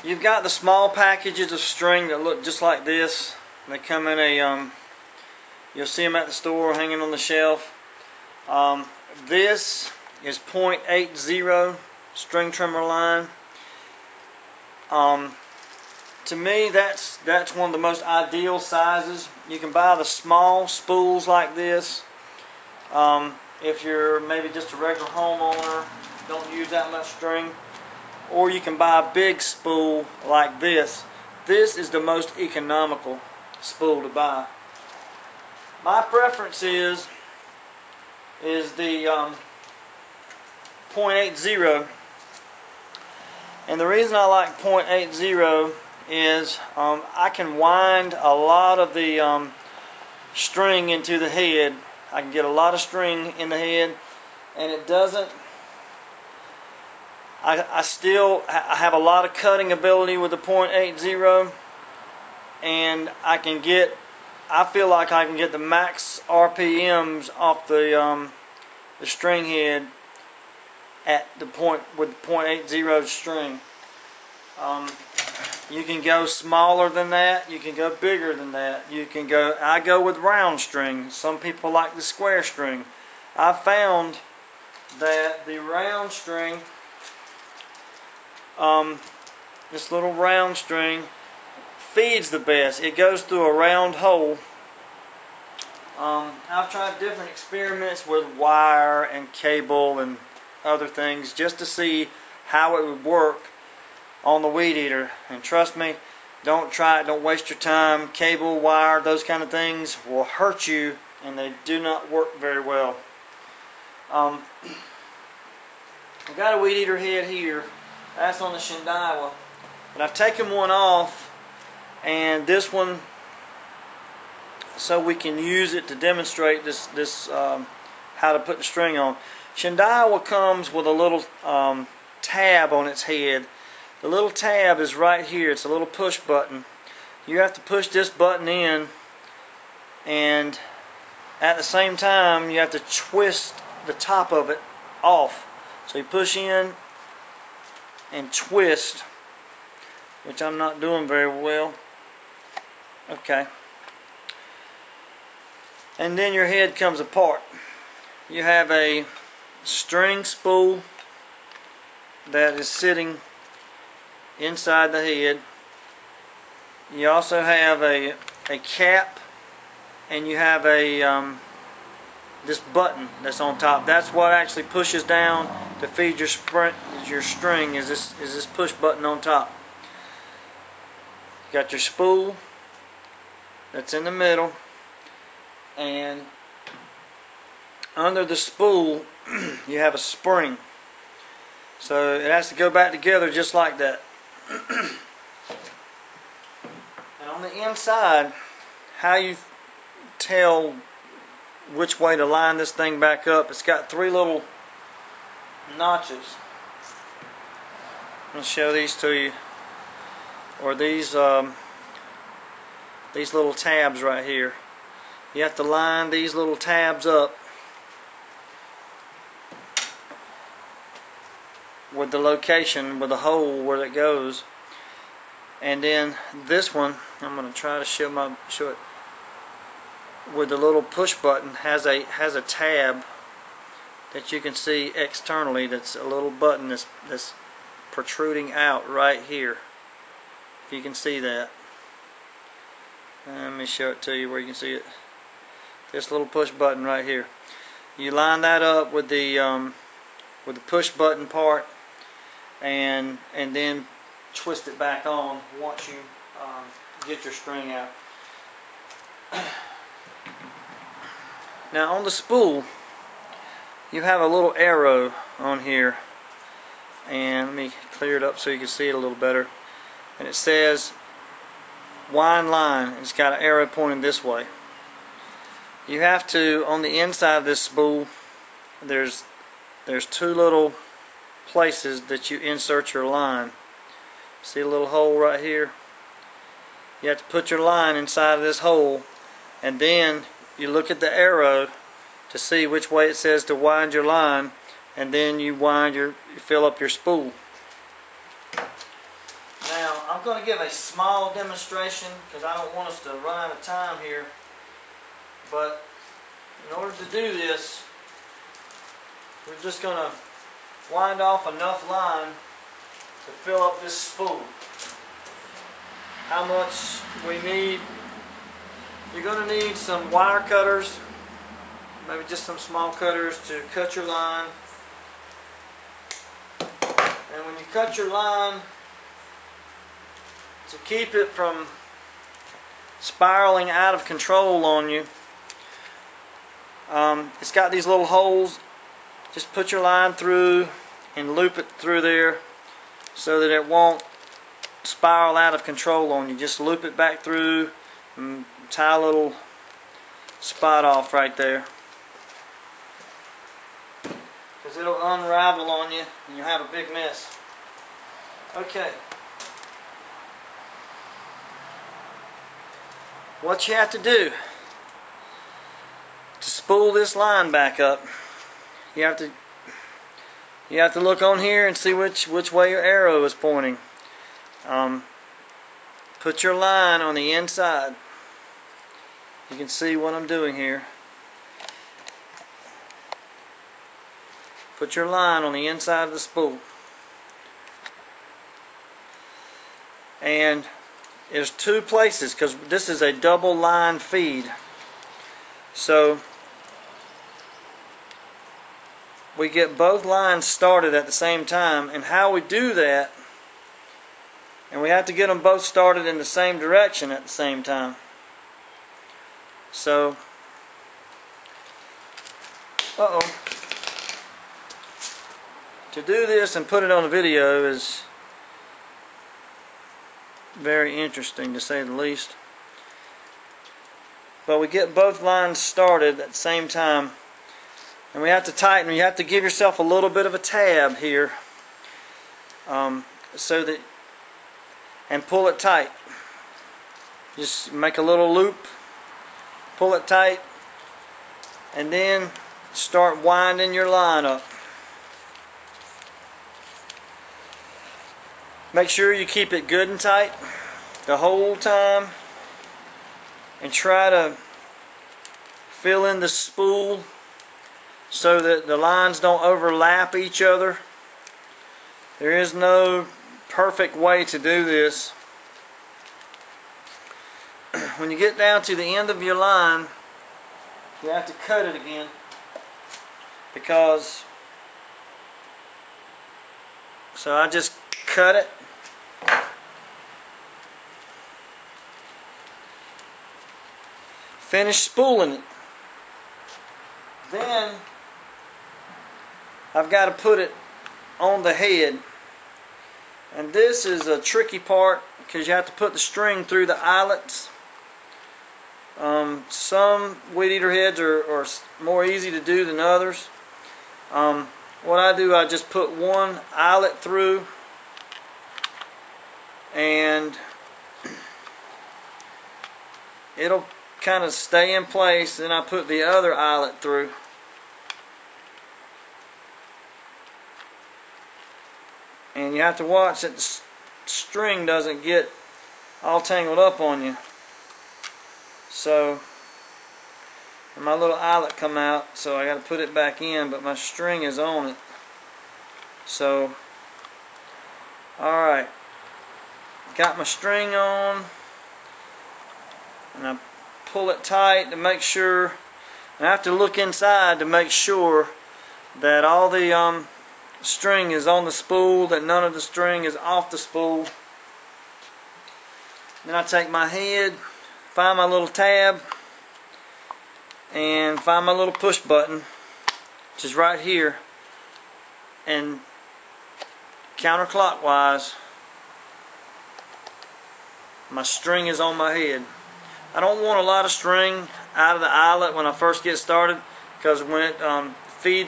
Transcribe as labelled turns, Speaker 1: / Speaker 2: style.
Speaker 1: You've got the small packages of string that look just like this. They come in a, you'll see them at the store hanging on the shelf. This is .80 string trimmer line. To me, that's one of the most ideal sizes. You can buy the small spools like this. If you're maybe just a regular homeowner, don't use that much string. Or you can buy a big spool like this. This is the most economical spool to buy. My preference is the .80, and the reason I like .80 is I can wind a lot of the string into the head. I can get a lot of string in the head, and it doesn't. I have a lot of cutting ability with the .80, and I feel like I can get the max RPMs off the string head at the point with the .80 string. You can go smaller than that. You can go bigger than that. I go with round string. Some people like the square string. I found that the round string, this little round string, feeds the best. It goes through a round hole. I've tried different experiments with wire and cable and other things just to see how it would work on the Weadeater, and trust me, don't try it, don't waste your time. Cable, wire, those kind of things will hurt you, and they do not work very well. I've got a Weadeater head here. That's on the Shindiwa, but I've taken one off, and this one, so we can use it to demonstrate this how to put the string on. Shindiwa comes with a little tab on its head. The little tab is right here. It's a little push button. You have to push this button in, and at the same time you have to twist the top of it off. So you push in and twist, which I'm not doing very well. Okay. And then your head comes apart. You have a string spool that is sitting inside the head. You also have a cap, and you have a this button that's on top. That's what actually pushes down to feed your string. Is this push button on top. You got your spool that's in the middle, and under the spool you have a spring. So it has to go back together just like that. And on the inside, how you tell which way to line this thing back up, it's got three little notches. I'm going to show these to you. Or these little tabs right here. You have to line these little tabs up with the location, with the hole where it goes. And then this one, I'm going to try to show it, with the little push button, has a tab that you can see externally. That's a little button that's protruding out right here. If you can see that. Let me show it to you where you can see it. This little push button right here. You line that up with the push button part, and then twist it back on once you get your string out. Now on the spool, you have a little arrow on here, and let me clear it up so you can see it a little better. And it says wind line. It's got an arrow pointing this way. You have to, on the inside of this spool, there's two little places that you insert your line. See a little hole right here? You have to put your line inside of this hole, and then you look at the arrow to see which way it says to wind your line, and then you fill up your spool. Now, I'm going to give a small demonstration because I don't want us to run out of time here. But in order to do this, we're just going to wind off enough line to fill up this spool. How much we need? You're going to need some wire cutters, maybe just some small cutters to cut your line. And when you cut your line, to keep it from spiraling out of control on you, it's got these little holes. Just put your line through and loop it through there so that it won't spiral out of control on you. Just loop it back through and tie a little spot off right there, because it'll unravel on you and you'll have a big mess. Okay. What you have to do to spool this line back up, you have to look on here and see which way your arrow is pointing. Put your line on the inside. You can see what I'm doing here. Put your line on the inside of the spool. And there's two places, because this is a double line feed. So we get both lines started at the same time, and how we do that, and we have to get them both started in the same direction at the same time. So, to do this and put it on a video is very interesting, to say the least. But we get both lines started at the same time, and we have to tighten. You have to give yourself a little bit of a tab here, so that, and pull it tight. Just make a little loop, pull it tight, and then start winding your line up. Make sure you keep it good and tight the whole time, and try to fill in the spool so that the lines don't overlap each other. There is no perfect way to do this. When you get down to the end of your line, you have to cut it again, because so I just cut it. Finish spooling it. Then I've got to put it on the head, and this is a tricky part because you have to put the string through the eyelets. Some Weadeater heads are more easy to do than others. What I do, I just put one eyelet through, and it'll kind of stay in place. Then I put the other eyelet through. And you have to watch that the string doesn't get all tangled up on you. So, and my little eyelet come out, so I got to put it back in, but my string is on it. So, alright, got my string on, and I pull it tight to make sure, and I have to look inside to make sure that all the string is on the spool, that none of the string is off the spool. Then I take my head, find my little tab, and find my little push button, which is right here, and counterclockwise my string is on my head. I don't want a lot of string out of the eyelet when I first get started, because when it feeds